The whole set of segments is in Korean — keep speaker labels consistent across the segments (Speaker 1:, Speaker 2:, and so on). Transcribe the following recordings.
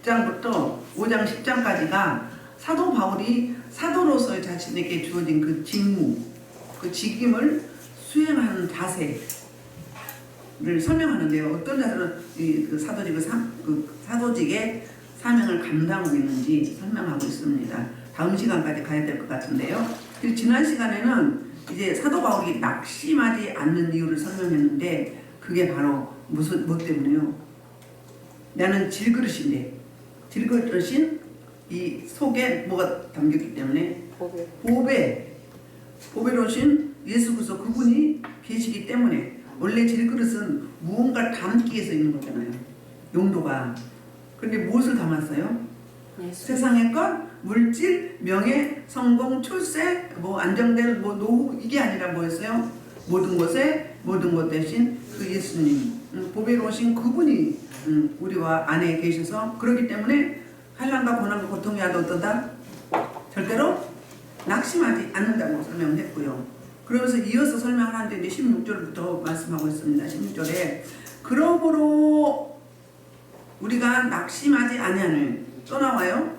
Speaker 1: 1장부터 5장 10장까지가 사도 바울이 사도로서의 자신에게 주어진 그 직무, 그 직임을 수행하는 자세를 설명하는데요. 어떤 자세는 그 사도직의 사명을 감당하고 있는지 설명하고 있습니다. 다음 시간까지 가야 될 것 같은데요. 그리고 지난 시간에는 이제 사도 바울이 낙심하지 않는 이유를 설명했는데 그게 바로 뭐 때문에요? 나는 질그릇인데 질그릇인 이 속에 뭐가 담겼기 때문에 보배로 오신 예수 그리스도 그분이 계시기 때문에 원래 질그릇은 무언가를 담기 위해서 있는 거잖아요. 용도가. 그런데 무엇을 담았어요? 세상의 것, 물질, 명예, 성공, 출세, 안정된 노후 이게 아니라 뭐였어요? 모든 것 대신 그 예수님, 보배로 오신 그분이 우리와 안에 계셔서 그렇기 때문에 환난과 고난과 고통이 와도 어떠다? 절대로 낙심하지 않는다고 설명했고요. 그러면서 이어서 설명을 하는데 이제 16절부터 말씀하고 있습니다. 16절에 그러므로 우리가 낙심하지 아니하는 또 나와요.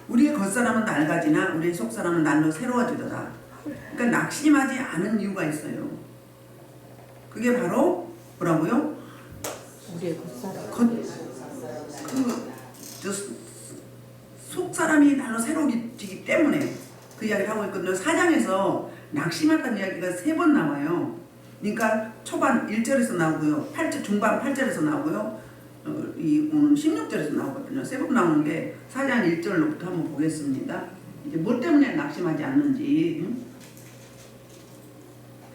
Speaker 1: 우리의 겉사람은 낡아지나 우리의 속사람은 날로 새로워지도다. 그러니까 낙심하지 않은 이유가 있어요. 그게 바로 뭐라고요?
Speaker 2: 우리의 겉사람.
Speaker 1: 속사람이 날로 새로워지기 때문에 그 이야기를 하고 있거든요. 4장에서 낙심했다는 이야기가 3번 나와요. 그러니까 초반 1절에서 나오고요. 중반 8절에서 나오고요. 오늘 16절에서 나오거든요. 3번 나오는데 4장 1절로부터 한번 보겠습니다. 이제 뭐 때문에 낙심하지 않는지.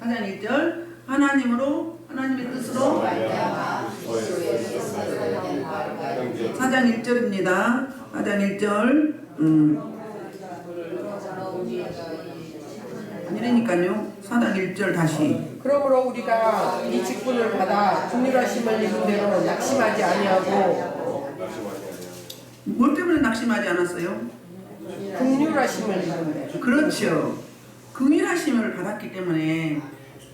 Speaker 1: 4장 1절 하나님의 뜻으로 4장 1절입니다. 4장 1절 아니라니까요. 4장 1절 다시
Speaker 2: 그러므로 우리가 이 직분을 받아 긍휼하심을 입은 대로 낙심하지 아니하고
Speaker 1: 뭐 때문에 낙심하지 않았어요?
Speaker 2: 긍휼하심을 입은 대로.
Speaker 1: 그렇죠. 긍휼하심을 받았기 때문에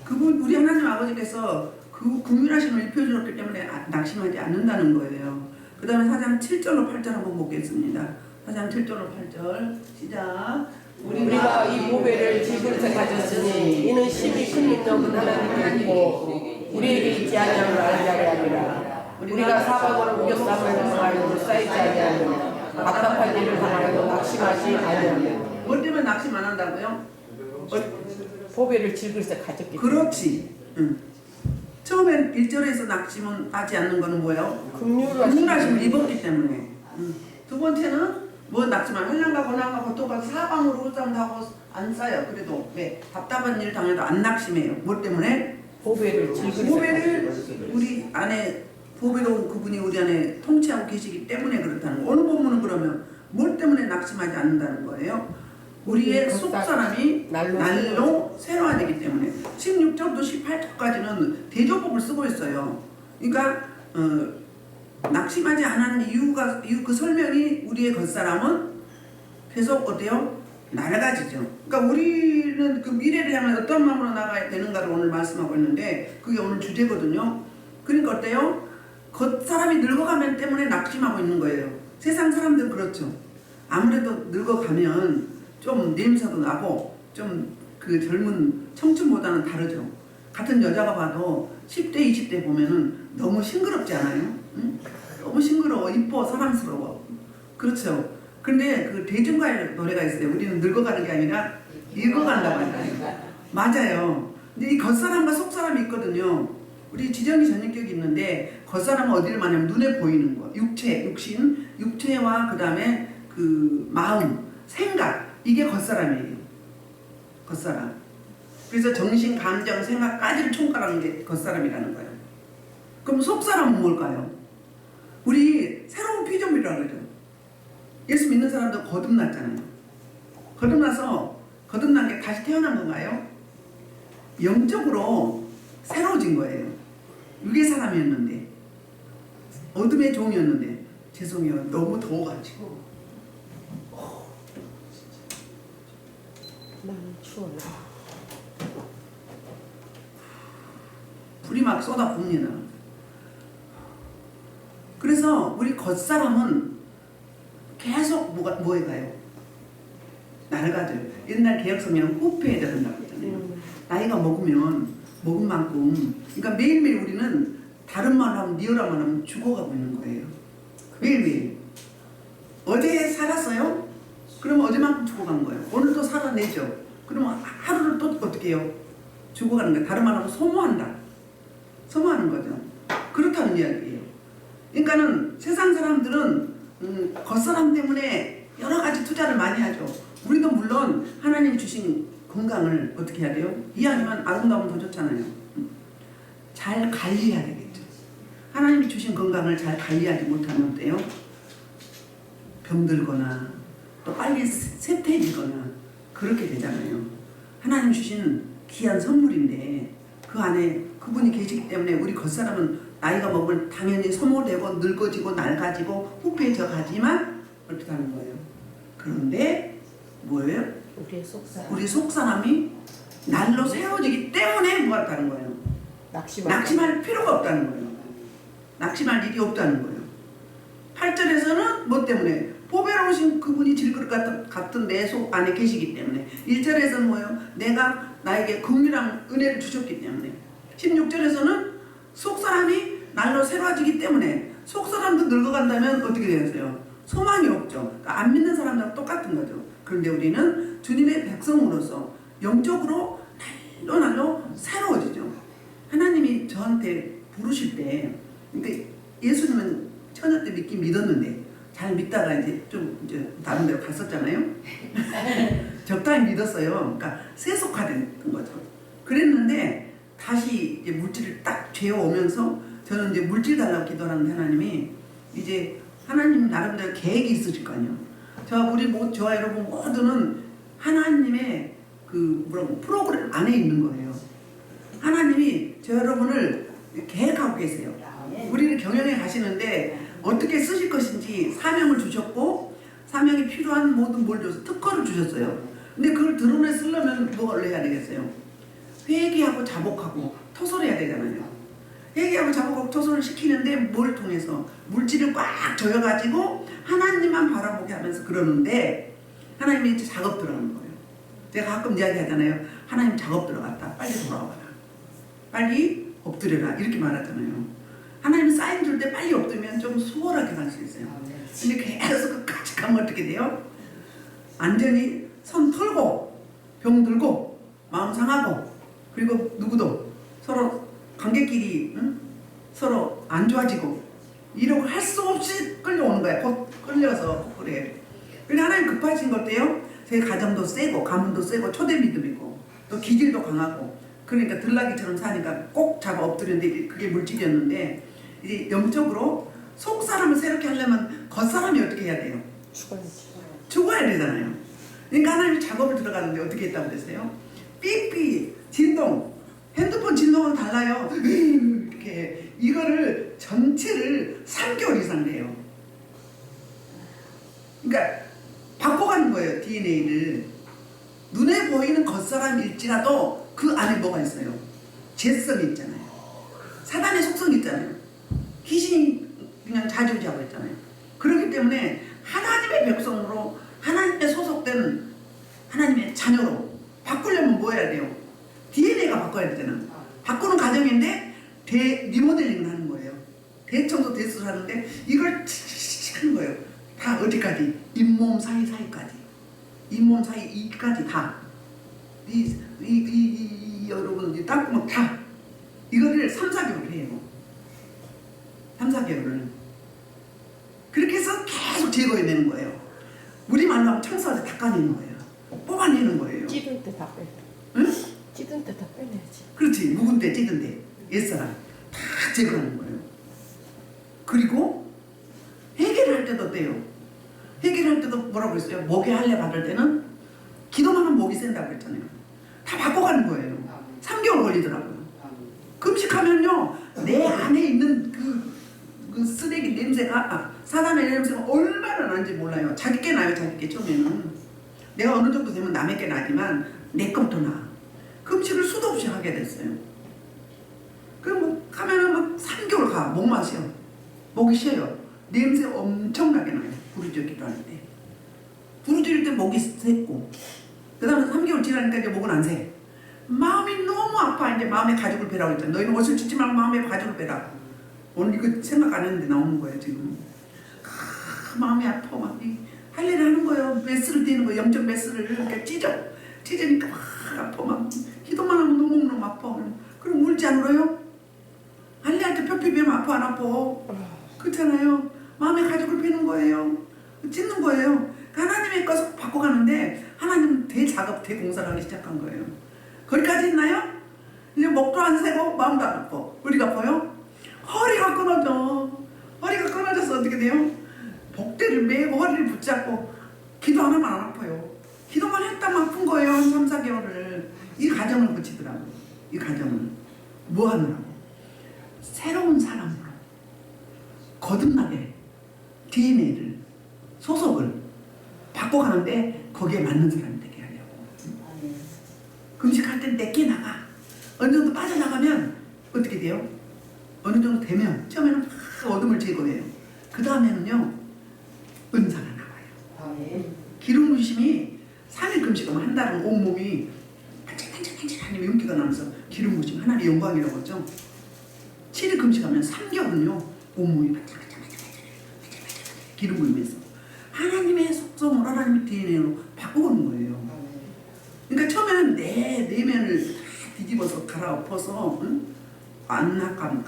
Speaker 1: 그분 우리 하나님 아버지께서 그 긍휼하심을 입혀주셨기 때문에 낙심하지 않는다는 거예요. 그 다음에 4장 7절로 8절 한번 보겠습니다. 4장 7절로 8절 시작.
Speaker 2: 우리가 이 보배를 질그릇에 가졌으니 이는 심히 큰 능력은 하나님께 있고 우리에게 있지 아니함을 알게 하리라. 우리가 사방으로 우겨쌈을 당하여 쌓이지 아니하며 답답한 일을 당하여 낙심하지 아니하며.
Speaker 1: 뭐 때문에 낙심 안 한다고요?
Speaker 2: 보배를 질그릇에 가졌기 때문에.
Speaker 1: 그렇지. 처음엔 1절에서 낙심은 하지 않는 거는 뭐예요? 긍휼하심을 입었기 때문에. 두 번째는 뭐 낙심하면 환난과 고난과 고통과 사방으로 우상도 하고 안 쌓여. 그래도 왜 답답한 일 당해도 안 낙심해요. 뭐 때문에?
Speaker 2: 보배를 질그릇에
Speaker 1: 보배를 우리 안에 보배로운 그분이 우리 안에 통치하고 계시기 때문에 그렇다는 거. 어느 본문은 그러면 뭘 때문에 낙심하지 않는다는 거예요? 우리의 속사람이 날로 새로워지기 때문에 16절부터 18절까지는 대조법을 쓰고 있어요. 그러니까 낙심하지 않는 이유 그 설명이 우리의 겉사람은 계속 어때요? 낡아지죠. 그러니까 우리는 그 미래를 향해 어떤 마음으로 나가야 되는가를 오늘 말씀하고 있는데 그게 오늘 주제거든요. 그러니까 어때요? 겉사람이 늙어가면 때문에 낙심하고 있는 거예요. 세상 사람들은 그렇죠. 아무래도 늙어가면 좀 냄새도 나고 좀 그 젊은 청춘보다는 다르죠. 같은 여자가 봐도 10대 20대 보면은 너무 싱그럽지 않아요? 응? 너무 싱그러워, 이뻐, 사랑스러워. 그렇죠. 근데 그 대중가의 노래가 있어요. 우리는 늙어가는 게 아니라 읽어간다고 하잖아요. 맞아요. 근데 이 겉사람과 속사람이 있거든요. 우리 지정이 전인격이 있는데 겉사람은 어디를 말하냐면 눈에 보이는 거. 육체와 그 다음에 그 마음, 생각 이게 겉사람이에요. 겉사람. 그래서 정신, 감정, 생각까지를 총괄하는 게 겉사람이라는 거예요. 그럼 속사람은 뭘까요? 우리 새로운 피조물이라고 그러죠. 예수 믿는 사람도 거듭났잖아요. 거듭난 게 다시 태어난 건가요? 영적으로 새로워진 거예요. 육의 사람이었는데 어둠의 종이었는데 죄송해요. 너무 더워가지고
Speaker 2: 나는 추워요.
Speaker 1: 불이 막 쏟아붓니다. 그래서 우리 겉사람은 계속 뭐에 가요? 낡아져요. 옛날 개혁성경은 후패해야 된다고 했잖아요. 나이가 먹으면 먹은 만큼, 그러니까 매일매일 우리는 다른 말 하면 리얼한 말 하면 죽어가고 있는 거예요. 매일매일. 어제 살았어요? 그러면 어제만큼 죽어간 거예요. 오늘도 살아내죠. 그러면 하루를 또 어떻게 해요? 죽어가는 거예요. 다른 말 하면 소모한다. 소모하는 거죠. 그렇다는 이야기예요. 그러니까는 세상 사람들은 겉사람 때문에 여러 가지 투자를 많이 하죠. 우리도 물론 하나님 주신 건강을 어떻게 해야 돼요? 이왕이면 아름다우면 더 좋잖아요. 잘 관리해야 되겠죠. 하나님이 주신 건강을 잘 관리하지 못하면 어때요? 병들거나 또 빨리 쇠퇴해지거나 그렇게 되잖아요. 하나님 주신 귀한 선물인데 그 안에 그분이 계시기 때문에 우리 겉사람은 나이가 먹으면 당연히 소모되고 늙어지고 낡아지고 후패해져 가지만 어떻게 하는 거예요? 그런데 뭐예요? 우리 속사람이 날로 세워지기 때문에 뭐 같다는 거예요? 낙심할 필요가 없다는 거예요. 낙심할 일이 없다는 거예요. 8절에서는 뭐 때문에? 보배로우신 그분이 질그릇 같은 내 속 안에 계시기 때문에. 1절에서는 뭐예요? 내가 나에게 긍휼한 은혜를 주셨기 때문에. 16절에서는 속사람이 날로 새로워지기 때문에. 속사람도 늙어간다면 어떻게 되겠어요? 소망이 없죠. 그러니까 안 믿는 사람들하고 똑같은 거죠. 그런데 우리는 주님의 백성으로서 영적으로 날로 새로워지죠. 하나님이 저한테 부르실 때, 그러니까 예수님은 처녀 때 믿긴 믿었는데 잘 믿다가 이제 다른 데로 갔었잖아요. 적당히 믿었어요. 그러니까 세속화된 거죠. 그랬는데 다시 이제 물질을 딱 죄어오면서 저는 이제 물질 달라고 기도하는데 하나님이 이제 하나님 나름대로 계획이 있으실 거 아니에요. 저와 여러분 모두는 하나님의 그 프로그램 안에 있는 거예요. 하나님이 저 여러분을 계획하고 계세요. 우리를 경영해 가시는데 어떻게 쓰실 것인지 사명을 주셨고 사명이 필요한 모든 뭘 줘서 특허를 주셨어요. 근데 그걸 드러내 쓰려면 뭐를 해야 되겠어요? 회개하고 자복하고 토설해야 되잖아요. 회개하고 자복하고 토설을 시키는데 뭘 통해서? 물질을 꽉 조여가지고 하나님만 바라보게 하면서 그러는데 하나님이 이제 작업 들어가는 거예요. 제가 가끔 이야기하잖아요. 하나님 작업 들어갔다. 빨리 돌아와라. 빨리 엎드려라. 이렇게 말하잖아요. 하나님이 사인 줄 때 빨리 엎드리면 좀 수월하게 갈 수 있어요. 근데 계속 끝까지 가면 어떻게 돼요? 완전히 손 털고 병 들고 마음 상하고 그리고 누구도 서로 관계끼리 서로 안 좋아지고 이러고 할 수 없이 끌려오는 거야. 곧 끌려서 그래. 근데 하나님 급하신 것 때요. 제 가정도 세고 가문도 세고 초대 믿음이고 또 기질도 강하고 그러니까 들나귀처럼 사니까 꼭 잡아 엎드렸는데 그게 물질이었는데 이제 영적으로 속 사람을 새롭게 하려면 겉 사람이 어떻게 해야 돼요? 죽어야 되잖아요. 그러니까 하나님이 작업을 들어가는데 어떻게 했다고 그랬어요? 삐삐 진동 핸드폰 진동은 달라요. 이렇게 이거를 전체를 3개월 이상 해요. 그러니까 바꿔가는 거예요. DNA를. 눈에 보이는 겉사람일지라도 그 안에 뭐가 있어요? 죄성이 있잖아요. 사단의 속성이 있잖아요. 귀신이 그냥 좌지우지하고 있잖아요. 그렇기 때문에 하나님의 백성으로 하나님의 소속된 하나님의 자녀로 바꾸려면 뭐 해야 돼요? DNA가 바꿔야 되잖아. 바꾸는 과정인데 리모델링을 하는 거예요. 대청소 대수를 하는데 이걸 하는 거예요. 다 어디까지? 잇몸 사이사이까지. 잇몸 사이 이까지 다. 여러분 땅구멍 다. 이거를 3-4개월 해요. 3-4개월을. 그렇게 해서 계속 제거해내는 거예요. 우리말로 하면 청소할 때 닦아내는 거예요. 뽑아내는 거예요.
Speaker 2: 찌든 때 다 빼.
Speaker 1: 응?
Speaker 2: 찌든 때 다 빼내야지.
Speaker 1: 그렇지. 묵은 데 찌든 데 옛사람 다 제거하는 거예요. 그리고 회개를 할 때도 어때요? 회개를 할 때도 뭐라고 했어요? 목이 할례 받을 때는 기도만 하면 목이 센다고 했잖아요. 다 바꿔가는 거예요. 3개월 걸리더라고요. 금식하면요 내 안에 있는 그 쓰레기 냄새가 사단의 냄새가 얼마나 나는지 몰라요. 자기 게 나요. 자기 게 처음에는. 내가 어느 정도 되면 남의 게 나지만 내 것부터 나. 금식을 수도 없이 하게 됐어요. 그럼 뭐 가면은 막 3개월 가. 목 마셔. 목이 쉬어요. 냄새 엄청나게 나요. 부르짖어 기도할 때. 부르짖을 때 목이 샜고 그 다음에 3개월 지나니까 이제 목은 안 새. 마음이 너무 아파. 이제 마음의 가죽을 베라고 했잖아. 너희는 옷을 찢지 말고 마음의 가죽을 베라. 오늘 이거 생각 안 했는데 나오는 거예요 지금. 마음이 아파. 막 할 일을 하는 거예요. 메스를 띄는 거예요. 영적 메스를 이렇게 찢으니까 막 아파. 막 기도만 하면 너무너무 아파. 그럼 울지 안 울어요? 할례할 때 뼈 비비면 아파 안 아파? 그렇잖아요. 마음의 가죽을 베는 거예요. 찢는 거예요. 하나님의 것을 바꿔가는데 하나님은 대작업, 대공사를 하기 시작한 거예요. 거기까지 했나요? 이제 목도 안 새고 마음도 안 아파. 우리가 아파요? 허리가 끊어져. 허리가 끊어져서 어떻게 돼요? 복대를 메고 허리를 붙잡고 기도 안 하면 안 아파요. 기도만 했다면 아픈 거예요. 한 3, 4개월을. 이 가정을 고치더라고요. 이 가정을. 뭐 하느라고? 새로운 사람으로 거듭나게 DNA를, 소속을 바꿔가는데 거기에 맞는 사람이 되게 하려고. 금식할 땐 내게 나가. 어느 정도 빠져나가면 어떻게 돼요? 어느 정도 되면 처음에는 막 어둠을 제거해요. 그 다음에는요 은사가 나와요. 기름 부심이 3일 금식하면 한 달은 온몸이 반짝반짝반짝하니 윤기가 나면서 기름 부심 하나님의 영광이라고 하죠. 7일 금식하면 3개월은요 온몸이 반짝반짝반짝 기름 부으면서 하나님의 속성을 하나님의 DNA로 바꾸는 거예요. 그러니까 처음에는 내 내면을 다 뒤집어서 갈아엎어서 안락감,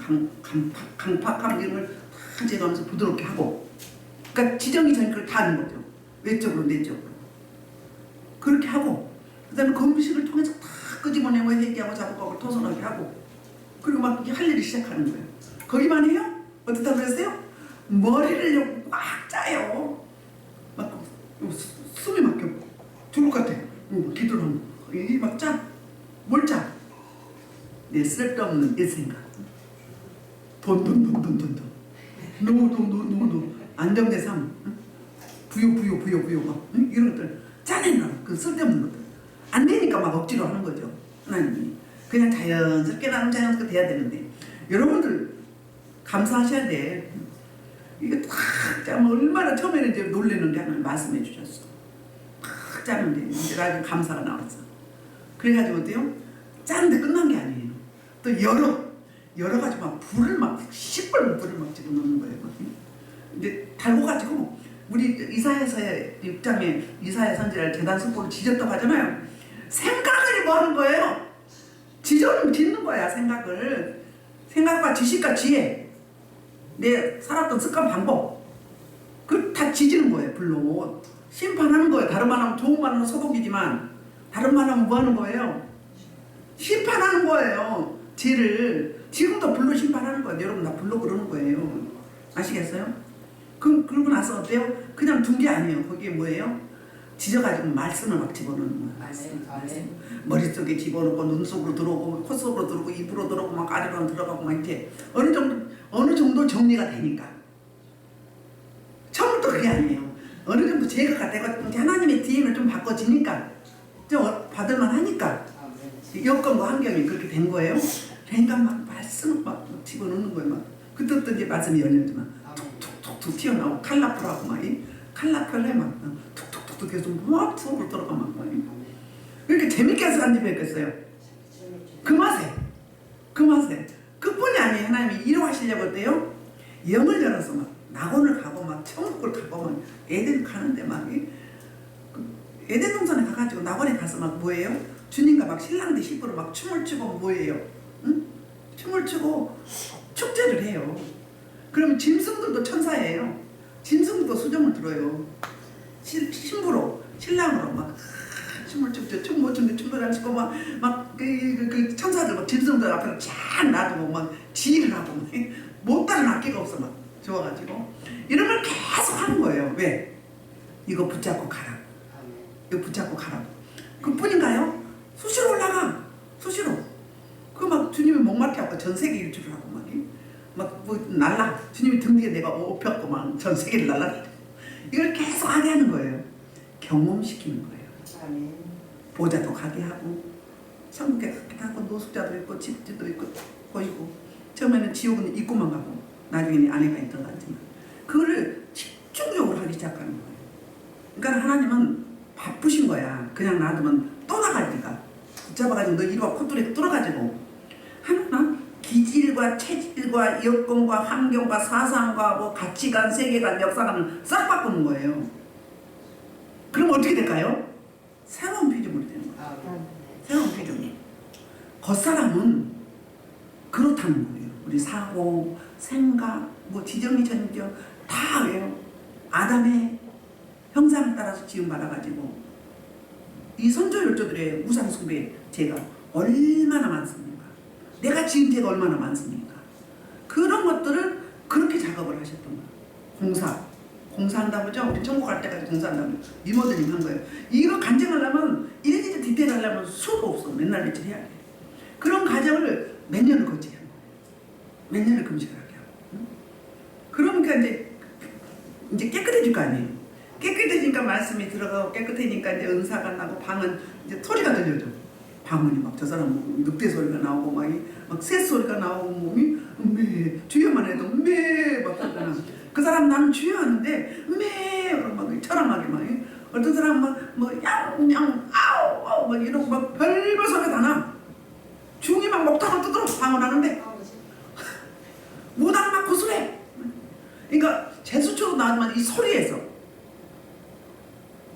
Speaker 1: 강팍함 이런 걸 다 제거하면서 부드럽게 하고, 그러니까 지정이 전에 그걸 다 하는 거죠. 외적으로 내적으로 그렇게 하고, 그 다음에 금식을 통해서 다 끄집어내고 회개하고 자복하고 토선하게 하고, 그리고 막 할 일을 시작하는 거예요. 거기만 해요? 어떻다고 그랬어요? 머리를 꽉 짜요. 막 숨이 막혀 죽을 것 같아. 기도를 하면 이게 막 짜. 뭘 짜? 내 쓸데없는 일 생각. 돈. 노. 안정된 삶. 부요. 막 이런 것들 짜내는 그 쓸데없는 것들. 안 되니까 막 억지로 하는 거죠. 하나님이. 그냥 자연스럽게 나는 자연스럽게 돼야 되는데 여러분들 감사하셔야 돼. 이게 탁 짜면 얼마나 처음에는 이제 놀래는 게 하나님 말씀해 주셨어. 탁 짜는데 이제 나중에 감사가 나왔어. 그래가지고 어때요? 짜는데 끝난 게 아니에요. 또 열어가지고 막 불을 막 시뻘건 불을 막 집어넣는 거예요. 이제 달궈가지고 우리 이사야서의 6장에 이사야 선지자를 제단 숯불을 지졌다고 하잖아요. 생각을 뭐 하는 거예요? 짓는 거야. 생각과 지식과 지혜, 내 살았던 습관 방법, 그 다 지지는 거예요. 불로 심판하는 거예요. 다른 말 하면 좋은 말 하면 소독이지만 다른 말 하면 뭐 하는 거예요? 심판하는 거예요. 죄를 지금도 불로 심판하는 거예요. 여러분 나 불로 그러는 거예요. 아시겠어요? 그러고 나서 어때요? 그냥 둔 게 아니에요. 거기에 뭐예요? 지져가지고 말씀을 막 집어넣는 거예요. 말씀. 머릿속에 집어넣고 눈 속으로 들어오고 코 속으로 들어오고 입으로 들어오고 막 아래로 들어가고 막 이렇게 어느 정도 정리가 되니까. 처음부터 그게 아니에요. 어느 정도 제거가 되고 하나님의 DNA를 좀 바꿔지니까 좀 받을만 하니까 여건과 환경이 그렇게 된 거예요. 그러니까 막 말씀을 막 집어넣는 거예요. 막 그때부터 이제 말씀이 열렸지만 툭툭툭툭 튀어나오고 칼라풀하고 막 칼라풀해 막 툭툭툭툭 계속 막 속으로 들어가 막 이렇게 재밌게 해서 안 집했겠어요. 그 맛에 그뿐이 아니에요. 하나님이 이루하시려고 어때요? 영을 열어서 막 낙원을 가고 막 천국을 가고 막 에덴 가는데 막 에덴 동산에 가가지고 낙원에 가서 막 뭐예요? 주님과 막 신랑들 시부로 막 춤을 추고 뭐예요? 응? 춤을 추고 축제를 해요. 그러면 짐승들도 천사예요. 짐승들도 수정을 들어요. 신부로 신랑으로 막 춤을 추고 춤못 추는데 춤도 잘 추고 막 그 천사들 막 짐승들 앞에 쫙 놔두고 막 지휘를 하고 못 따른 악기가 없어 막 좋아가지고 이런 걸 계속 하는 거예요. 왜? 이거 붙잡고 가라. 이거 붙잡고 가라. 그뿐인가요? 수시로 올라가. 수시로. 그 막 주님이 목마르게 전 세계 일주를 하고 막 뭐 날라. 주님이 등 뒤에 내가 업혔고 막 전 세계를 날라. 이걸 계속 하게 하는 거예요. 경험시키는 거예요. 보자도 가게 하고 천국에 가게 하고 노숙자도 있고 집지도 있고 보이고 처음에는 지옥은 입구만 가고 나중에는 안에가 있던 것 같지만 그거를 집중적으로 하기 시작하는 거예요. 그러니까 하나님은 바쁘신 거야. 그냥 놔두면 또 나가니까 붙잡아가지고 너 이리 와 콧뚜레 뚫어가지고. 하나는 기질과 체질과 여건과 환경과 사상과 뭐 가치관, 세계관, 역사관을 싹 바꾸는 거예요. 그럼 어떻게 될까요? 새로운 피조물이 되는 거예요. 새로운 피조물. 겉사람은 그렇다는 거예요. 우리 사고, 생각, 뭐 지정이 전정 다 왜요? 아담의 형상을 따라서 지음받아가지고 이 선조열조들의 우상 숭배 죄가 얼마나 많습니까? 내가 지은 죄가 얼마나 많습니까? 그런 것들을 그렇게 작업을 하셨던 거예요. 공사한다고 그죠? 우리 천국 갈 때까지 공사한다고 미모들이 한 거예요. 이거 간증하려면 이래저래 디테일하려면 수도 없어. 맨날 며칠 해야 돼. 그런 과정을 몇 년을 거치게 하는 거예요. 몇 년을 금식을 하게 하고. 응? 그러니까 이제 깨끗해질 거 아니에요. 깨끗해지니까 말씀이 들어가고 깨끗해지니까 이제 은사가 나고 방은 이제 소리가 들려져. 방언이 막 저 사람 뭐 늑대 소리가 나오고 막 새 소리가 나오고 몸이 주여만 해도 막 그러잖아. 그 사람 나는 주여 하는데 막 처량하게 막 어떤 사람 뭐 양양 아우 막 이러고 막 별별 소리가 다 나. 중이 막 목탁을 뜯어 방언하는데 무당 막 구슬해. 그러니까 제수처로 나오지만 이 소리에서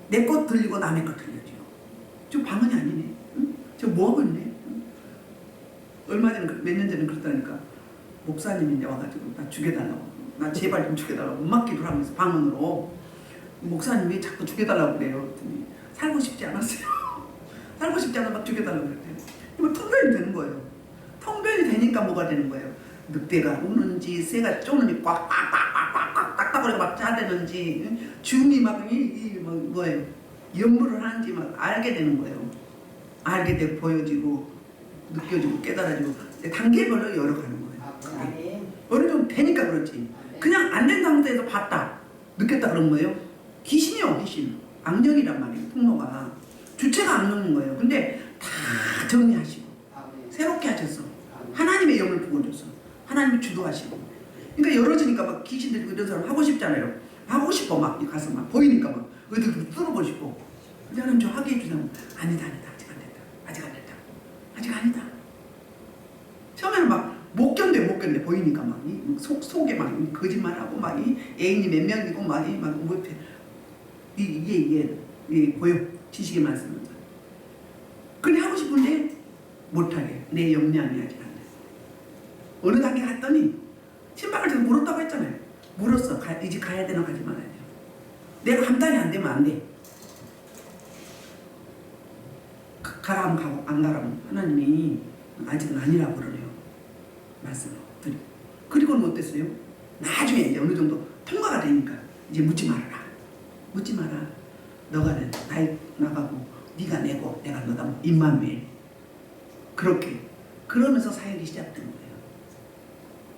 Speaker 1: 내 것 들리고 남의 것 들려줘요. 저 방언이 아니네. 응? 저 뭐하고 있네. 응? 얼마 전에 몇 년 전에 그랬다니까 목사님이 이제 와가지고 나 죽여달라고. 나 제발 좀 죽여달라고 음악기도를 하면서 방언으로 목사님이 자꾸 죽여달라고 그래요. 그랬더니 살고 싶지 않았어요. 살고 싶지 않아 막 죽여달라고 그랬대요. 이거 통변이 되는 거예요. 통변이 되니까 뭐가 되는 거예요. 늑대가 우는지 새가 쪼는지 꽉꽉꽉꽉꽉 딱딱거리고 막 짜대는지 중이 막 뭐예요. 연물을 하는지 막 알게 되는 거예요. 알게 되고 보여지고 느껴지고 깨달아지고 단계별로 열어가는 거예요. 어느 정도 되니까 그렇지. 그냥 안 된 상태에서 봤다 느꼈다 그런 거예요. 귀신이요 귀신. 악령이란 말이에요. 풍모가 주체가 악령인 거예요. 근데 다 정리하시고 새롭게 하셔서 하나님의 영을 부어줘서 하나님이 주도하시고 그러니까 열어지니까 막 귀신들이 이런 사람 하고 싶잖아요. 하고 싶어 막 가서 막 보이니까 막 어디도 뚫어보고 싶고 하나님 좀 하게 해주자면 아니다 아직 안 됐다 아직 아니다. 처음에는 막 못 견뎌 보이니까 막 속에 막 거짓말하고 막 애인이 몇 명이고 막 이게 보여 지식의 말씀은. 근데 하고 싶은데 못하게 내 역량이 아직 안 돼. 어느 단계 갔더니 신방을 제가 물었다고 했잖아요. 물었어. 이 집 가야 되나 가지 말아야 돼요. 내가 감당이 안 되면 안 돼. 가라면 가고 안 가라면 하나님이 아직은 아니라고 그러네요. 말씀을 드리고. 그리고는 어땠어요? 나중에 이제 어느 정도 통과가 되니까 이제 묻지 말아라. 묻지 마라. 너가 나이 나가고 네가 내고 내가 너다 임마누엘. 그렇게 그러면서 사역이 시작된 거예요.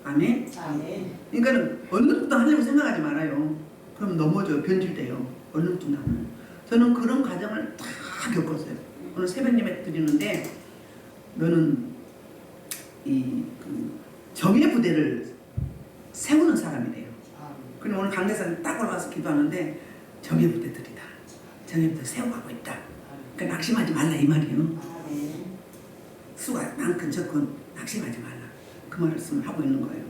Speaker 1: 아멘?
Speaker 2: 아멘.
Speaker 1: 그러니까는 얼른 하려고 생각하지 말아요. 그럼 넘어져요. 변질돼요. 얼른 하면. 저는 그런 과정을 다 겪었어요. 오늘 새벽 예배 드리는데 너는 그 정예 부대를 세우는 사람이래요. 그럼 오늘 강대사님 딱 올라가서 기도하는데 정예 부대들이다. 정예 부대 세워가고 있다. 그러니까 낙심하지 말라 이 말이에요. 수가 많건 적건 낙심하지 말라. 그 말씀을 하고 있는 거예요.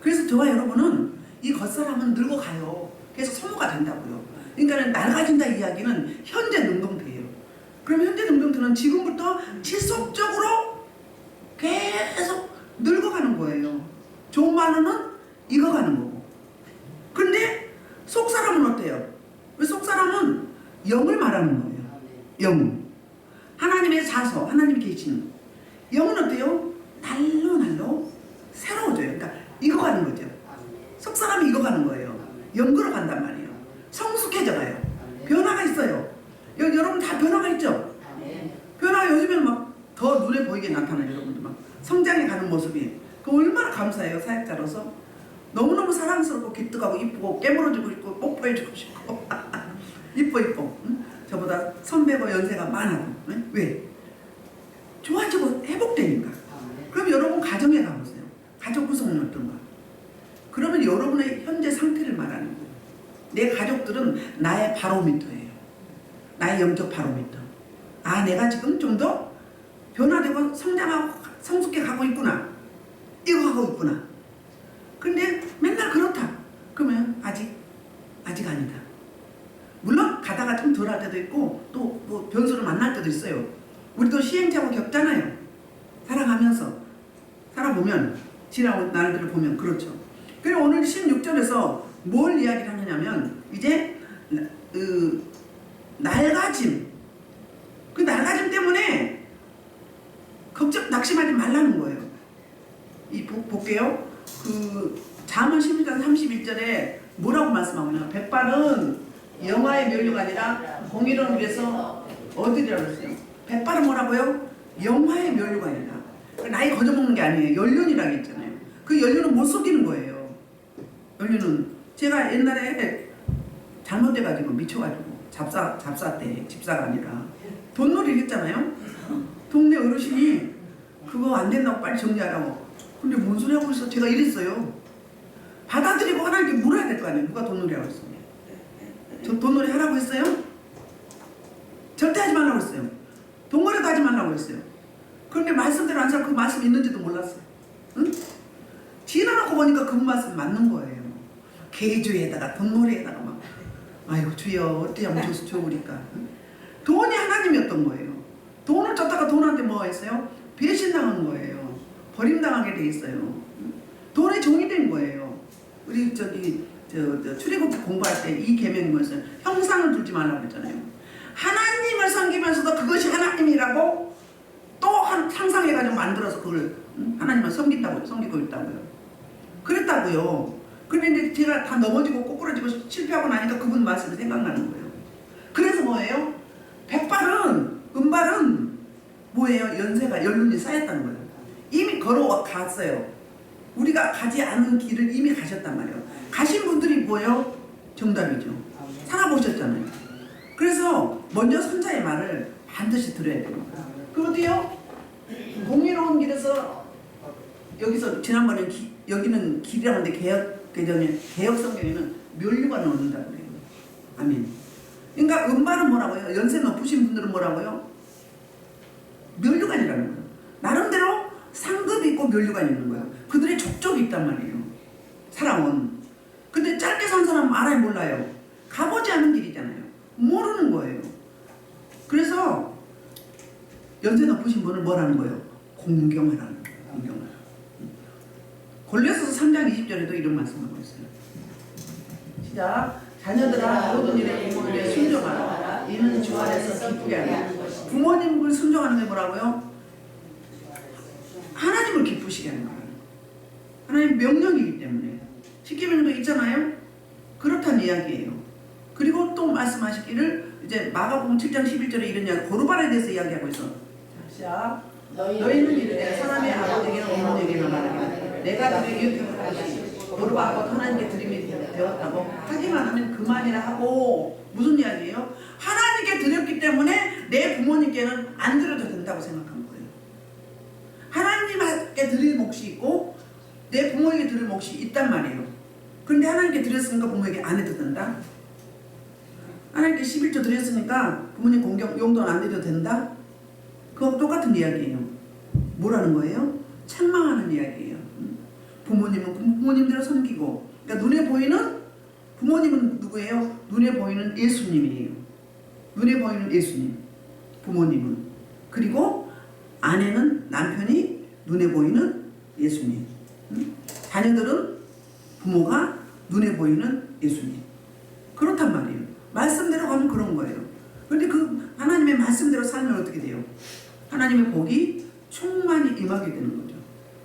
Speaker 1: 그래서 저와 여러분은 이 겉사람은 늙어가요. 그래서 소모가 된다고요. 그러니까 낡아진다 이야기는 현재 능동태예요. 그럼 현재 능동태는 지금부터 지속적으로 계속 늙어가는 거예요. 좋은 말로는 익어가는 거고. 근데 속사람은 어때요? 속사람은 영을 말하는 거예요. 영. 하나님의 자서, 하나님이 계시는. 영은 어때요? 날로 새로워져요. 그러니까 익어가는 거죠. 속사람이 익어가는 거예요. 영으로 간단 말이에요. 성숙해져가요. 변화가 있어요. 여러분 다 변화가 있죠? 변화가 요즘에는 막 더 눈에 보이게 나타나요. 여러분들 막 성장해가는 모습이. 그 얼마나 감사해요. 사역자로서. 너무너무 사랑스럽고 기특하고 이쁘고 깨물어주고 싶고 뽀뽀해주고 싶고 이뻐. 응? 저보다 선배고 연세가 많아도. 응? 왜? 좋아지고 회복되니까. 그럼 여러분 가정에 가보세요. 가족 구성은 어떤가? 그러면 그거는 여러분의 현재 상태를 말하는 거예요. 내 가족들은 나의 바로미터예요. 나의 영적 바로미터. 아, 내가 지금 좀 더 변화되고 성장하고 성숙해 가고 있구나. 이거 하고 있구나. 근데 맨날 그렇다. 그러면 아직 아니다. 물론 가다가 좀 덜할 때도 있고 또 뭐 변수를 만날 때도 있어요. 우리도 시행착오 겪잖아요. 살아가면서 살아보면 지나온 날들을 보면 그렇죠. 그리고 오늘 16절에서 뭘 이야기를 하느냐면 이제 낡아짐, 그 낡아짐 때문에 걱정 낙심하지 말라는 거예요. 볼게요. 그 잠언 11장 31절에 뭐라고 말씀하냐면 백발은 영화의 면류가 아니라 공의로운 길에서 어디라고 했어요? 백발은 뭐라고요? 영화의 면류가 아니라 나이 거저먹는 게 아니에요. 연륜이라고 했잖아요. 그 연륜은 못 속이는 거예요. 연륜은 제가 옛날에 잘못돼가지고 미쳐가지고 잡사 때 집사가 아니라 돈놀이를 했잖아요. 동네 어르신이 그거 안 된다고 빨리 정리하라고. 근데 뭔 소리 하고 있어? 제가 이랬어요. 받아들이고 하나님께 물어야 될 거 아니에요. 누가 돈놀이 하고 있어요? 저 돈놀이 하라고 했어요? 절대 하지 말라고 했어요. 돈거래도 하지 말라고 했어요. 그런데 말씀대로 한 사람 그 말씀 있는지도 몰랐어요. 응? 지나놓고 보니까 그 말씀 맞는 거예요. 개주에다가 돈놀이에다가 막 아이고 주여 어떻게 하면 좋으리까. 응? 돈이 하나님이었던 거예요. 돈을 줬다가 돈한테 뭐 했어요? 배신당한 거예요. 버림당하게 돼 있어요. 응? 돈의 종이 된 거예요. 우리 출애굽 공부할 때 이 계명이 뭐였어요? 형상을 두지 말라고 했잖아요. 하나님을 섬기면서도 그것이 하나님이라고 또 상상해가지고 만들어서 그걸 하나님을 섬기고 있다고요. 그랬다고요. 그런데 제가 다 넘어지고 꼬꾸라지고 실패하고 나니까 그분 말씀이 생각나는 거예요. 그래서 뭐예요? 백발은 은발은 뭐예요? 연륜이 쌓였다는 거예요. 이미 걸어갔어요. 우리가 가지 않은 길을 이미 가셨단 말이에요. 가신 분들이 뭐예요? 정답이죠. 살아보셨잖아요. 그래서 먼저 선자의 말을 반드시 들어야 됩니다. 그럼 어때요? 공의로운 길에서 여기서 지난번에 여기는 길이라고 하는데 개혁 성경에는 면류가 나온다고 그래요. 아멘. 그러니까 은발은 뭐라고요? 연세 높으신 분들은 뭐라고요? 면류관이라는 거예요. 나름대로 상급이 있고 면류관이 있는 거예요. 그들의 족적이 있단 말이에요. 살아온. 근데 짧게 산 사람은 알아요 몰라요? 가보지 않은 길이잖아요. 모르는 거예요. 그래서 연세 높으신 분을 뭐라는 거예요? 공경하라는 거예요. 공경하라. 골로새서 3장 20절에도 이런 말씀하고 있어요. 시작. 자녀들아 모든 일에 부모에게 순종하라. 이는 주 안에서 기쁘게 하라. 부모님을 순종하는 게 뭐라고요? 하나님을 기쁘시게 하는 거예요. 하나님 명령이기 때문에. 십계명도 있잖아요. 그렇다는 이야기예요. 그리고 또 말씀하시기를 이제 마가복음 7장 11절에 이런 이야기 고르반에 대해서 이야기하고 있어. 자, 너희는 이르되 사람의 아버지에게나 어머니에게나 말하기를 내가 너희에게 교육할 것이 고르반과 하나님께 드림이 되었다고 하기만 하면 그만이라 하고. 무슨 이야기예요? 하나님께 드렸기 때문에 내 부모님께는 안 드려도 된다고 생각한 거예요. 하나님께 드릴 몫이 있고 내 부모에게 드릴 몫이 있단 말이에요. 그런데 하나님께 드렸으니까 부모에게 안 해도 된다? 하나님께 11조 드렸으니까 부모님 공경 용돈 안 드려도 된다? 그거 똑같은 이야기예요. 뭐라는 거예요? 책망하는 이야기예요. 부모님은 부모님대로 섬기고, 그러니까 눈에 보이는 부모님은 누구예요? 눈에 보이는 예수님이에요. 눈에 보이는 예수님, 부모님은. 그리고 아내는 남편이 눈에 보이는 예수님. 자녀들은 부모가 눈에 보이는 예수님. 그렇단 말이에요. 말씀대로 가면 그런 거예요. 그런데 그 하나님의 말씀대로 살면 어떻게 돼요? 하나님의 복이 충만히 임하게 되는 거죠.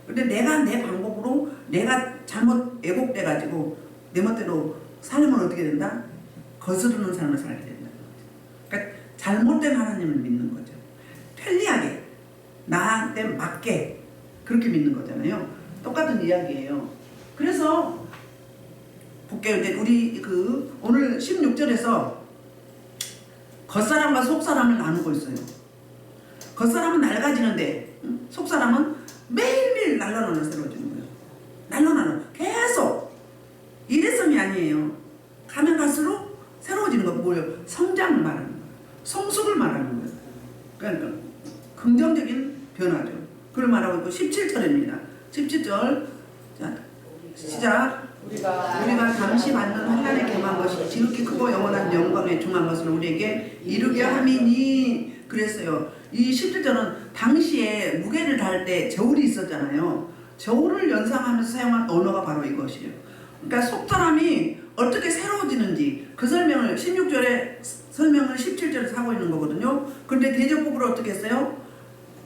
Speaker 1: 그런데 내가 내 방법으로 내가 잘못 애곡돼가지고 내 멋대로 살면 어떻게 된다? 거스르는 삶을 살게 된다. 그러니까 잘못된 하나님을 믿는 거죠. 편리하게 나한테 맞게 그렇게 믿는 거잖아요. 똑같은 이야기예요. 그래서 볼게요. 이제 우리 오늘 16절에서 겉사람과 속사람을 나누고 있어요. 겉사람은 낡아지는데 속사람은 매일매일 날로날로 새로워지는 거예요. 날로날로 계속 달라지는 건 뭐예요? 성장을 말하는 거예요. 성숙을 말하는 거예요. 그러니까 긍정적인 변화죠. 그걸 말하고 있고 17절입니다. 17절 자 시작. 우리가 잠시 받는 환난에 경한 것이 지극히 크고 영원한 영광에 중한 것을 우리에게 이루게 함이니 그랬어요. 이 17절은 당시에 무게를 다할 때 저울이 있었잖아요. 저울을 연상하면서 사용한 언어가 바로 이것이에요. 그러니까 속사람이 어떻게 새로워지는지 그 설명을 16절에 설명을 17절에서 하고 있는 거거든요. 그런데 대적법으로 어떻게 했어요?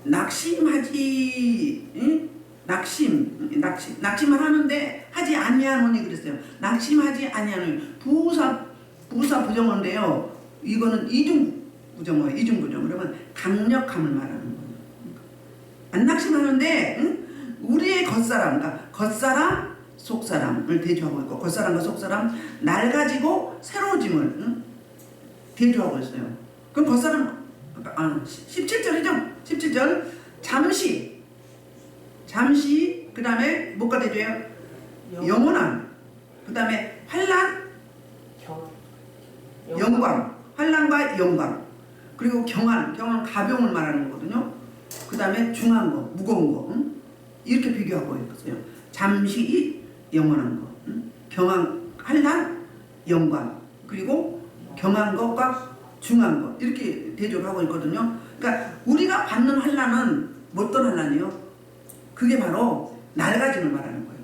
Speaker 1: 낙심하지, 응? 낙심을 하는데 하지 아니하노니 그랬어요. 낙심하지 아니하노니 부사 부정어인데요. 이거는 이중 부정어예요. 이중 부정. 그러면 강력함을 말하는 거예요. 안 낙심하는데 응? 우리의 겉사람, 그러니까 겉사람, 속사람을 대조하고 있고 겉사람과 속사람 낡아지고 새로워짐을 응? 대조하고 있어요. 그럼 겉사람 17절이죠. 17절 잠시 그 다음에 뭐가 대조해요? 영원한 그 다음에 환난 영광 환난과 영광 그리고 경한 가벼움을 말하는 거거든요. 그 다음에 중한 거 무거운 거 응? 이렇게 비교하고 있어요. 잠시 영원한 거 응? 경한 환난 영광 그리고 경한 것과 중한 것 이렇게 대조를 하고 있거든요. 그러니까 우리가 받는 환난은 어떤 환난이요? 그게 바로 낡아짐을 말하는 거예요.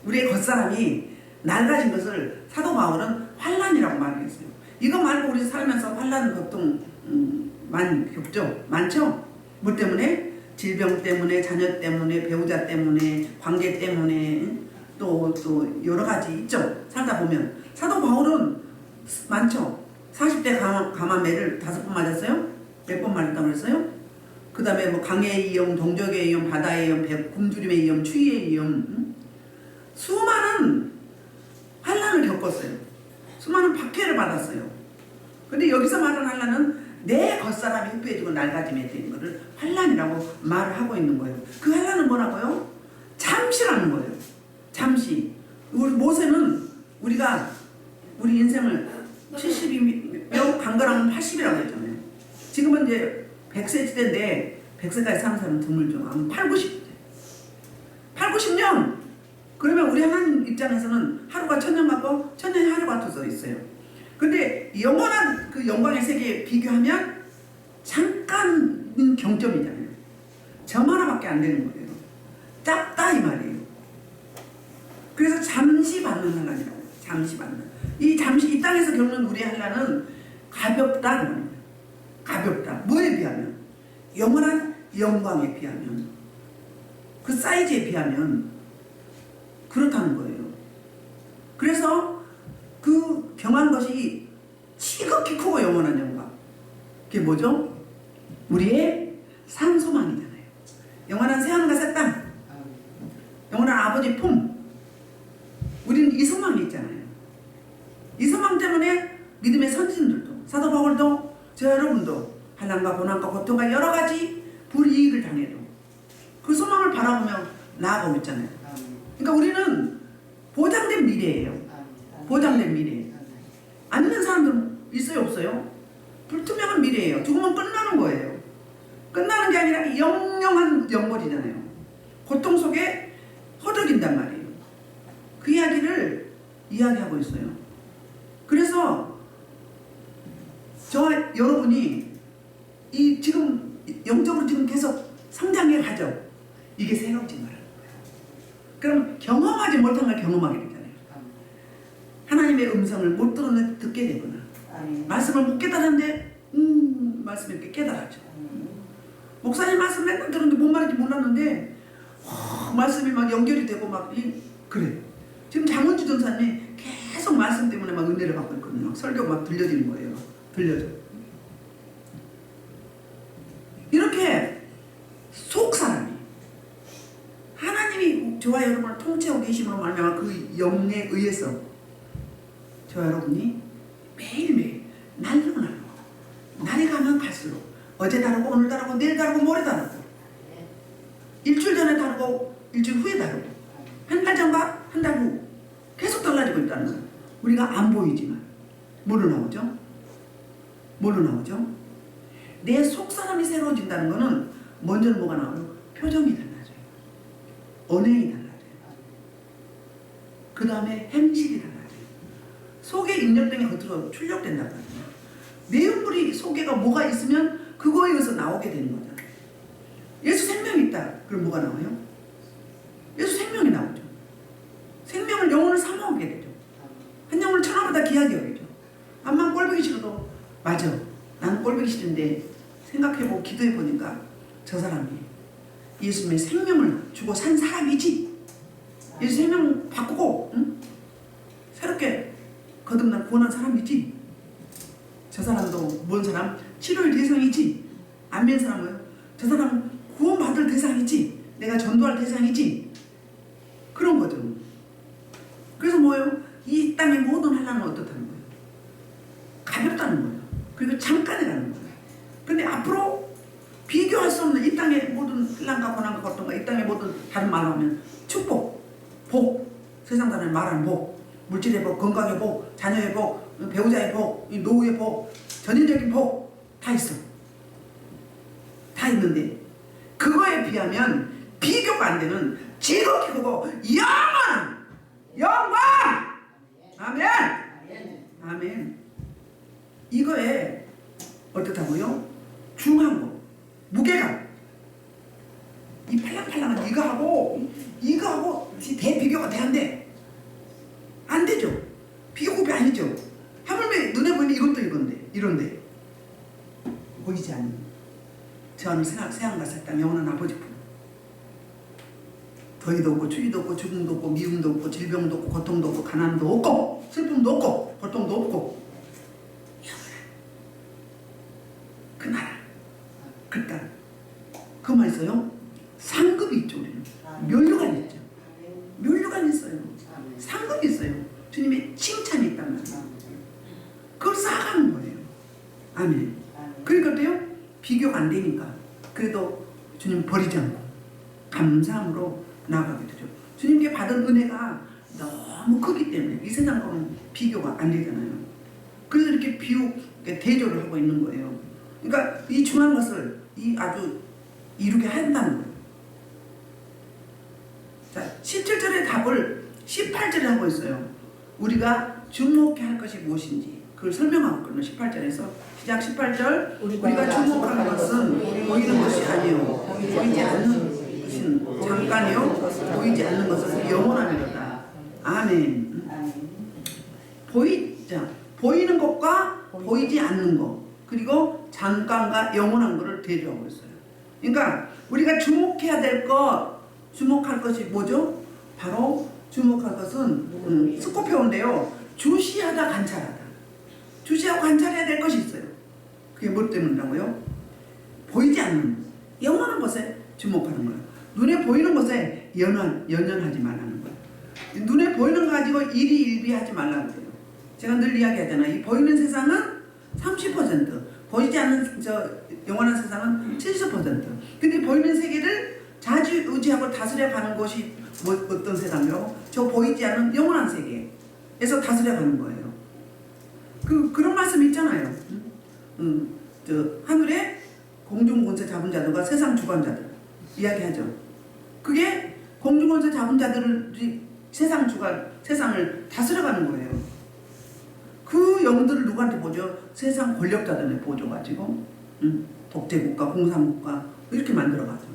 Speaker 1: 우리의 겉사람이 낡아진 것을 사도 바울은 환난이라고 말했어요. 이거 말고 우리 살면서 환난 보통 많이 겪죠? 많죠? 뭐 때문에? 질병 때문에, 자녀 때문에, 배우자 때문에, 관계 때문에 또 여러 가지 있죠? 살다 보면 사도 바울은 많죠? 40대 감암매를 5번 맞았어요? 몇 번 맞았다고 그랬어요? 그 다음에 뭐 강해의 위험, 동족의 위험, 바다의 위험, 굶주림의 위험, 추위의 위험 수많은 환난을 겪었어요. 수많은 박해를 받았어요. 근데 여기서 말하는 환난은 내 겉사람이 흡해지고 낡아짐에 되는 것을 환난이라고 말을 하고 있는 거예요. 그 환난은 뭐라고요? 잠시라는 거예요. 잠시. 우리 모세는 우리 인생을 70이며 강건하면 80이라고 했잖아요. 지금은 이제 100세 시대인데 100세까지 사는 사람은 드물죠. 8, 90세. 8, 90년! 그러면 우리 하나님 입장에서는 하루가 천년 같고 천년이 하루 같아서 있어요. 근데 영원한 그 영광의 세계에 비교하면 잠깐인 경점이잖아요. 점 하나밖에 안 되는 거예요. 작다 이 말이에요. 그래서 잠시 받는 환난이라고 해요. 잠시 받는. 이 땅에서 겪는 우리의 환난은 가볍다 그 말이에요. 가볍다. 뭐에 비하면? 영원한 영광에 비하면 그 사이즈에 비하면 그렇다는 거예요. 그래서 그 경한 것이 지극히 크고 영원한 영광 그게 뭐죠? 우리의 상소망이잖아요. 영원한 새하늘과 새 땅 영원한 아버지 품 우리는 이 소망이 있잖아요. 이 소망 때문에 믿음의 선진들도 사도 바울도 저 여러분도 환난과 고난과 고통과 여러 가지 불이익을 당해도 그 소망을 바라보며 나아가고 있잖아요. 그러니까 우리는 보장된 미래예요. 보장된 미래. 않는 사람들은 있어요 없어요? 불투명한 미래예요. 죽으면 끝나는 거예요. 끝나는 게 아니라 영영한 영벌이잖아요. 고통 속에 허덕인단 말이에요. 그 이야기를 이야기하고 있어요. 그래서 저와 여러분이 이 지금 영적으로 지금 계속 성장해 가죠. 이게 새로워진 거라는 거예요. 그럼 경험하지 못한 걸 경험하게 되잖아요. 하나님의 음성을 못 들었는데 듣게 되거나 말씀을 못 깨달았는데 말씀을 이렇게 깨달았죠. 목사님 말씀 맨날 들었는데 뭔 말인지 몰랐는데 말씀이 막 연결이 되고 막 그래. 지금 장원주 전사님이 계속 말씀 때문에 막 은혜를 받고 있거든요. 설교 막 들려지는 거예요. 들려줘. 이렇게 속사람이 하나님이 저와 여러분을 통치하고 계심으로 말미암아 그 영에 의해서 저와 여러분이 매일매일 날로 날이 가면 갈수록 어제 다르고 오늘 다르고 내일 다르고 모레 다르고 일주일 전에 다르고 일주일 후에 다르고 한 달 전과 한 달 후 계속 달라지고 있다는 거예요. 우리가 안 보이지만 뭐로 나오죠? 뭘로 나오죠? 내 속사람이 새로워진다는 거는 먼저는 뭐가 나와요? 표정이 달라져요. 언행이 달라져요. 그 다음에 행실이 달라져요. 속에 입력된 게 겉으로 출력된다고 하거든요. 내용물이 속에가 뭐가 있으면 그거에 의해서 나오게 되는 거잖아요. 예수 생명이 있다. 그럼 뭐가 나와요? 예수 생명이 나오죠. 생명을 영혼을 사모하게 되죠. 한 영혼을 천하보다 귀하게 여기죠. 암만 꼴보기 싫어도 맞아. 나는 꼴보기 싫은데 생각해보고 기도해보니까 저 사람이 예수님의 생명을 주고 산 사람이지. 예수 생명 바꾸고 응? 새롭게 거듭난 구원한 사람이지. 저 사람도 뭔 사람? 치료의 대상이지. 안 믿는 사람은 저 사람은 구원받을 대상이지. 내가 전도할 대상이지. 그런 거죠. 그래서 뭐예요? 이 땅의 모든 환난은 어떻다는 거예요? 가볍다는 거예요. 그리고 잠깐이라는 거예요. 근데 앞으로 비교할 수 없는 이 땅의 모든 환난과 고난과 고통과 이 땅의 모든 다른 말로 하면 축복, 복, 세상 사람이 말하는 복, 물질의 복, 건강의 복, 자녀의 복, 배우자의 복, 노후의 복, 전인적인 복 다 있어. 다 있는데 그거에 비하면 비교가 안 되는 지극히 크고 영원한 영광! 아멘! 아멘. 이거에 어떻다고요? 중하고 무게감. 이 팔랑팔랑한 이거하고 대비교가 돼 안 돼? 안 되죠. 비교급이 아니죠. 하물며 눈에 보이는 이것도 이런데 보이지 않는 저 하늘 새하늘과 새 땅 영원한 아버지 품. 더위도 없고 추위도 없고 죽음도 없고 미움도 없고 질병도 없고 고통도 없고 가난도 없고 슬픔도 없고 고통도 없고 그 나라 그 땅 그만 있어요. 상급이 있죠. 우리는 면류관이 있죠. 면류관이 있어요. 상급이 있어요. 주님의 칭찬이 있단 말이에요. 그걸 쌓아가는 거예요. 아멘. 그러니까 어때요? 비교가 안 되니까 그래도 주님 버리지 않고 감사함으로 나아가게 되죠. 주님께 받은 은혜가 너무 크기 때문에 이 세상과는 비교가 안 되잖아요. 그래서 이렇게 대조를 하고 있는 거예요. 그러니까 이 중요한 것을 아주 이루게 한다는 거예요. 자, 17절의 답을 18절에 하고 있어요. 우리가 주목해야 할 것이 무엇인지 그걸 설명하고 있거든요. 18절에서 시작 18절 우리가 주목하는 것은 보이는 것이 아니요 보이지 않는 것은 잠깐이요 보이지 않는 것은 영원함이로다. 아멘. 보이는 것과 보이지 않는 것 그리고 잠깐과 영원한 것을 대조하고 있어요. 그러니까 우리가 주목해야 될 것 주목할 것이 뭐죠? 바로 주목할 것은 스코페오인데요. 주시하다 관찰하다. 주시하고 관찰해야 될 것이 있어요. 그게 뭐 때문이라고요? 보이지 않는 영원한 것에 주목하는 거예요. 눈에 보이는 것에 연연하지 말라는 거예요. 눈에 보이는 거 가지고 일희일비하지 말라는 거예요. 제가 늘 이야기하잖아요. 이 보이는 세상은 30%, 보이지 않는 영원한 세상은 70%. 근데 보이는 세계를 자주의지하고 다스려가는 것이 어떤 세상이라고? 저 보이지 않는 영원한 세계에서 다스려가는 거예요. 그런 말씀이 있잖아요. 하늘에 공중권세 잡은 자들과 세상 주관자들 이야기하죠. 그게 공중권세 잡은 자들이 세상을 다스려가는 거예요. 그 영들을 누구한테 보죠? 세상 권력자들한테 보줘가지고 독재국가, 공산국가 이렇게 만들어가죠.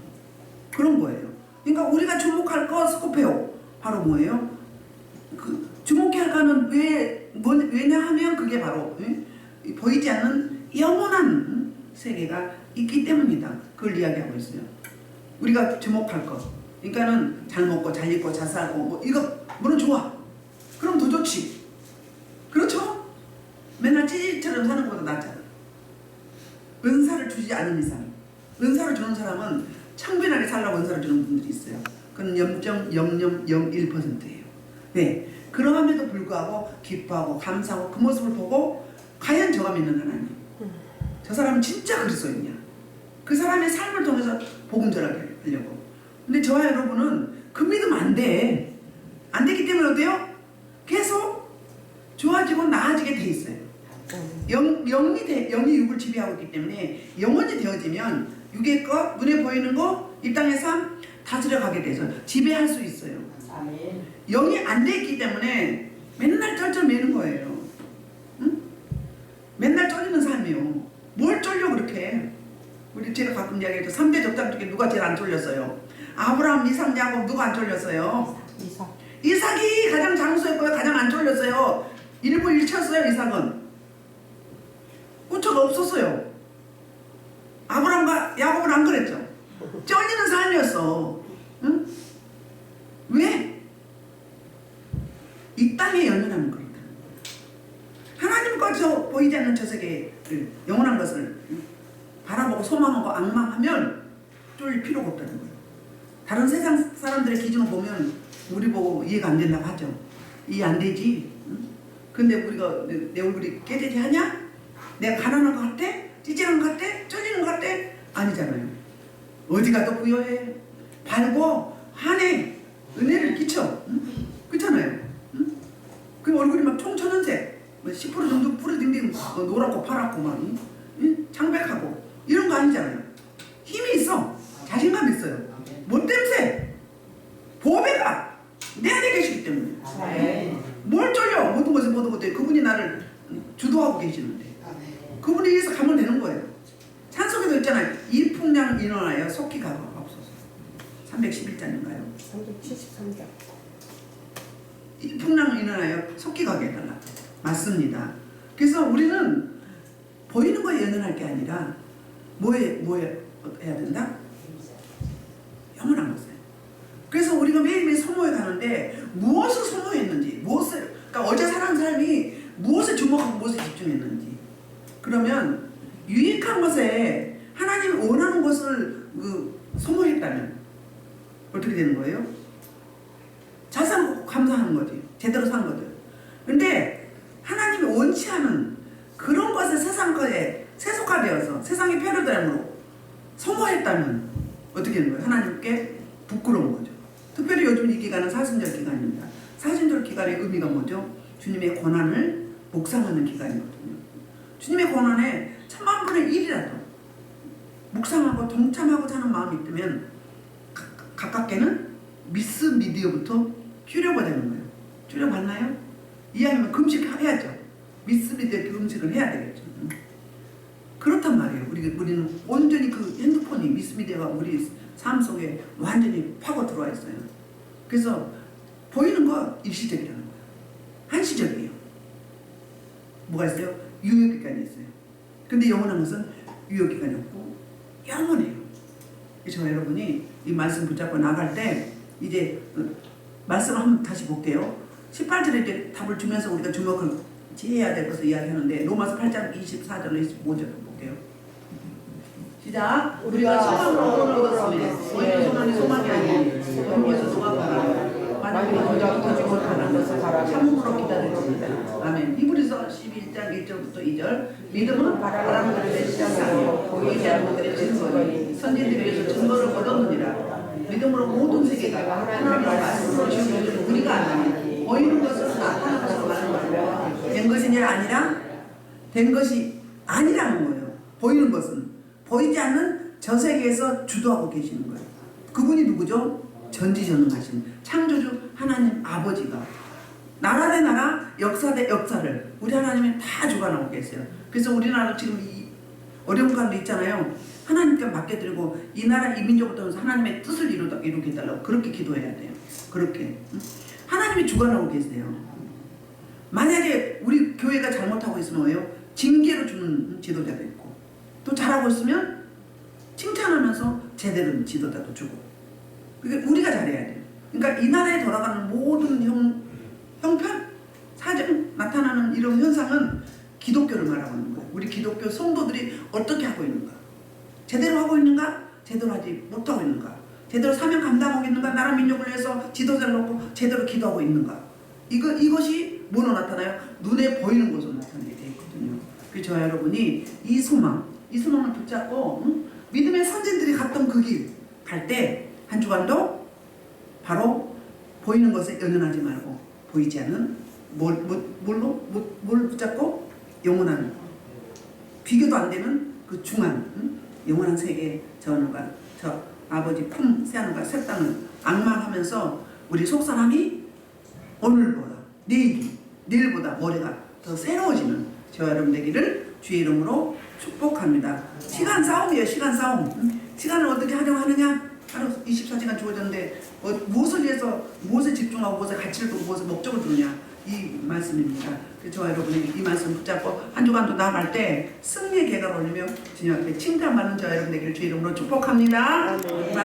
Speaker 1: 그런 거예요. 그러니까 우리가 주목할 거 스코페오 바로 뭐예요? 주목해야 할 거는 왜냐 하면 그게 바로 보이지 않는 영원한 세계가 있기 때문이다. 그걸 이야기하고 있어요. 우리가 주목할 거 그러니까는 잘 먹고 잘 입고 잘 살고 뭐 이거 물론 좋아. 그럼 더 좋지. 그렇죠? 맨날 찌질처럼 사는 것보다 낫잖아. 은사를 주지 않는 이상 은사를 주는 사람은 창빈하게 살라고 은사를 주는 분들이 있어요. 그건 0.0001%예요. 네. 그러함에도 불구하고 기뻐하고 감사하고 그 모습을 보고 과연 저가 믿는 하나님 저 사람은 진짜 그리스도인이야. 그 사람의 삶을 통해서 복음 전하게 하려고. 근데 저와 여러분은 그 믿음 안 돼. 안 되기 때문에 어때요? 계속 좋아지고 나아지게 돼 있어요. 영이 육을 지배하고 있기 때문에 영혼이 되어지면 육의 것, 눈에 보이는 거, 이 땅의 삶 다스려 가게 돼서 지배할 수 있어요.
Speaker 2: 아멘.
Speaker 1: 영이 안 돼 있기 때문에 맨날 쩔쩔매는 거예요. 응? 맨날 쩔리는 삶이요. 뭘 쩔려 그렇게. 우리 제가 가끔 이야기해도 3대 적장 중에 누가 제일 안 쫄렸어요? 아브라함, 이삭, 야곱 누가 안 쫄렸어요? 이삭이 가장 장수했고요. 가장 안 쫄렸어요. 일부 일쳤어요. 이삭은 꼬처가 없었어요. 아브라함과 야곱은 안 그랬죠. 쩔리는 삶이었어. 응? 왜? 이 땅에 연연하는 거니까. 하나님과 저 보이지 않는 저 세계의 영원한 것을 바라보고 소망하고 악망하면 쫄릴 필요가 없다는 거예요. 다른 세상 사람들의 기준을 보면 우리 보고 이해가 안 된다고 하죠. 이해 안 되지. 응? 근데 우리가 내 얼굴이 깨지지 하냐? 내가 가난한 것 같아? 찌질한 것 같아? 쪄지는 것 같아? 아니잖아요. 어디 가도 부여해. 발고 한해 은혜를 끼쳐. 응? 그렇잖아요. 응? 그 얼굴이 막 총천연색, 10% 정도 뿌리딩딩 노랗고 파랗고 막 응? 창백하고 이런 거 아니잖아요. 힘이 있어. 자신감 있어요. 뭐 때문에? 보배가 내 안에 계시기 때문에. 뭘 쫄려? 모든 것에 모든 것에 그분이 나를 주도하고 계시는데 그분에 의해서 가면 되는 거예요. 찬송에도 있잖아요. 이 풍량 인원하여 속히 가옵소서. 311장인가요?
Speaker 2: 373장.
Speaker 1: 이 풍랑 인원하여 속히 가게 해달라. 맞습니다. 그래서 우리는 보이는 거에 연연할 게 아니라 뭐에 해야 된다? 영원한 것에. 그래서 우리가 매일매일 소모해 가는데 무엇을 소모했는지, 그러니까 어제 살아온 삶이 무엇을 주목하고 무엇에 집중했는지. 그러면 유익한 것에 하나님이 원하는 것을 소모했다면 어떻게 되는 거예요? 자산 감사하는 거지. 제대로 산 거죠. 근데 하나님이 원치 않은 그런 것에 세상 거에 세속화되어서 세상의 패러다임으로 소모했다면 어떻게 되는 거예요? 하나님께 부끄러운 거죠. 특별히 요즘 이 기간은 사순절 기간입니다. 사순절 기간의 의미가 뭐죠? 주님의 고난을 묵상하는 기간이거든요. 주님의 고난에 10,000분의 1이라도 묵상하고 동참하고자 하는 마음이 있다면 가깝게는 미스 미디어부터 줄여보자는 거예요. 줄여봤나요? 이왕이면 금식해야죠. 미스 미디어 금식을 해야 되겠죠. 그렇단 말이에요. 우리는 온전히 그 핸드폰이 미스 미디어가 우리 삶 속에 완전히 파고 들어와 있어요. 그래서 보이는 거 일시적이라는 거예요. 한시적이에요. 뭐가 있어요? 유효기간이 있어요. 근데 영원한 것은 유효기간이 없고 영원해요. 그래서 여러분이 이 말씀 붙잡고 나갈 때 이제 말씀을 한번 다시 볼게요. 18절에 이제 답을 주면서 우리가 주목을 해야 될 것을 이야기하는데 로마서 8장 24절로 25절을 볼게요. 시작. 우리가 소망으로 얻었으니 너희는 소망이 소망이 아니니 여기서 소망하라. 만일 너희가 얻지 못하는 것을 바라 참음으로 기다립니다. 아멘. 히브리서 11장 1절부터 2절. 믿음은 바라는 것들의 시작이요 보이지 않는 것들의 증거니 선지들에게서 증거를 얻었느니라. 믿음으로 모든 세계가 하나님의 말씀으로 지어진 우리가 아니니 보이는 것은 나타나는 것으로 말하는 된 것이냐 아니라 된 것이 아니라는 거예요. 보이는 것은 보이지 않는 저 세계에서 주도하고 계시는 거예요. 그분이 누구죠? 전지전능하신 창조주 하나님 아버지가 나라 대 나라, 역사 대 역사를 우리 하나님이 다 주관하고 계세요. 그래서 우리나라 지금 이 어려운 가운데 있잖아요. 하나님께 맡겨드리고 이 나라 이 민족을 통해서 하나님의 뜻을 이루게 해달라고 그렇게 기도해야 돼요. 그렇게 하나님이 주관하고 계세요. 만약에 우리 교회가 잘못하고 있으면 뭐예요? 징계로 주는 지도자도 있고 또 잘하고 있으면 칭찬하면서 제대로 지도자도 주고 그게 우리가 잘해야 돼요. 그러니까 이 나라에 돌아가는 모든 형편, 사정 나타나는 이런 현상은 기독교를 말하고 있는 거예요. 우리 기독교 성도들이 어떻게 하고 있는가? 제대로 하고 있는가? 제대로 하지 못하고 있는가? 제대로 사명 감당하고 있는가? 나라 민족을 위해서 지도자를 놓고 제대로 기도하고 있는가? 이것이 뭐로 나타나요? 눈에 보이는 것으로 나타나게 되어 있거든요. 그래서 저와 여러분이 이 소망을 붙잡고 믿음의 선진들이 갔던 그 길 갈 때 한 주간도 바로 보이는 것에 연연하지 말고 보이지 않는 뭘 붙잡고 영원한 비교도 안 되는 그 중한 영원한 세계 저 아버지 품 새하늘과 새 땅을 악망하면서 우리 속사람이 오늘보다 내일보다 머리가 더 새로워지는 저와 여러분 되기를 주의 이름으로 축복합니다. 시간 싸움이에요. 시간 싸움. 시간을 어떻게 활용하느냐? 하루 24시간 주어졌는데 무엇을 위해서 무엇에 집중하고 무엇에 가치를 두고 무엇에 목적을 두느냐 이 말씀입니다. 저와 여러분이 이 말씀 붙잡고 한 주간도 나아갈 때 승리의 계가를 올리며 주님 앞에 칭찬받는 저와 여러분 되기를 주의 이름으로 축복합니다.